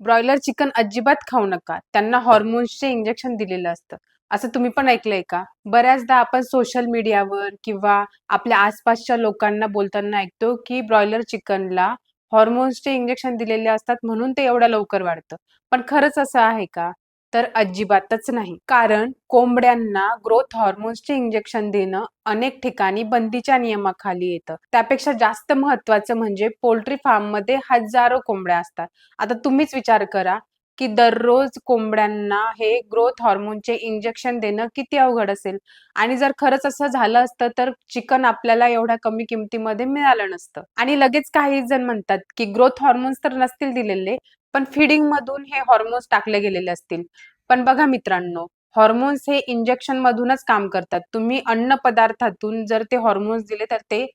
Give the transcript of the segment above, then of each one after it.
Broiler chicken अजिबात खाऊ नका. त्यांना हॉर्मोन्सचे इंजेक्शन दिलेलं असतं. असं तुम्ही पण ऐकलंय का? बऱ्याचदा आपण सोशल मीडियावर किंवा आपल्या आसपासच्या लोकांना बोलताना ऐकतो, की ब्रॉयलर चिकनला हॉर्मोन्सचे इंजेक्शन दिलेले असतात म्हणून ते एवढ्या लवकर वाढतं. पण खरंच असं आहे का? तर अजिबातच नाही. कारण कोंबड्यांना ग्रोथ हॉर्मोन्सचे इंजेक्शन देणं अनेक ठिकाणी बंदीच्या नियमाखाली येतं. त्यापेक्षा जास्त महत्त्वाचं म्हणजे पोल्ट्री फार्ममध्ये हजारो कोंबड्या असतात. आता तुम्हीच विचार करा, की दररोज कोंबड्यांना हे ग्रोथ हॉर्मोनचे इंजेक्शन देणं किती अवघड असेल आणि जर खरंच असं झालं असतं, तर चिकन आपल्याला एवढ्या कमी किमतीमध्ये मिळालं नसतं. आणि लगेच काही जण म्हणतात, की ग्रोथ हॉर्मोन्स तर नसतील दिलेले, पण फीडिंगमधून हे हॉर्मोन्स टाकले गेलेले असतील. पण बघा मित्रांनो, हॉर्मोन्स हे इंजेक्शनमधूनच काम करतात. तुम्ही अन्न पदार्थातून जर ते हॉर्मोन्स दिले, तर ते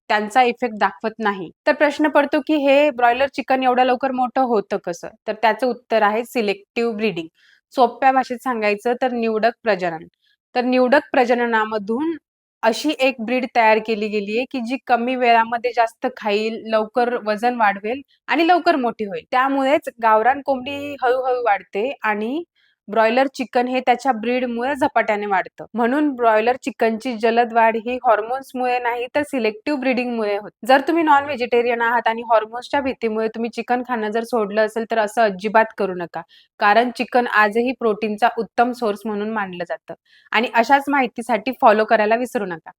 त्यांचा इफेक्ट दाखवत नाही. तर प्रश्न पडतो, की हे ब्रॉयलर चिकन एवढ्या लवकर मोठं होतं कसं? तर त्याचं उत्तर आहे सिलेक्टिव्ह ब्रीडिंग. सोप्या भाषेत सांगायचं तर निवडक प्रजनन. तर निवडक प्रजननामधून अशी एक ब्रीड तयार केली गेली आहे, की जी कमी वेळामध्ये जास्त खाईल, लवकर वजन वाढवेल आणि लवकर मोठी होईल. त्यामुळेच गावरान कोंबडी हळू वाढते आणि ब्रॉयलर चिकन हे त्याच्या ब्रीडमुळे झपाट्याने वाढतं. म्हणून ब्रॉयलर चिकनची जलद वाढ ही हॉर्मोन्समुळे नाही तर सिलेक्टिव्ह ब्रीडिंगमुळे होते. जर तुम्ही नॉन व्हेजिटेरियन आहात आणि हॉर्मोन्सच्या भीतीमुळे तुम्ही चिकन खाणं जर सोडलं असेल तर असं अजिबात करू नका. कारण चिकन आजही प्रोटीनचा उत्तम सोर्स म्हणून मानलं जातं. आणि अशाच माहितीसाठी फॉलो करायला विसरू नका.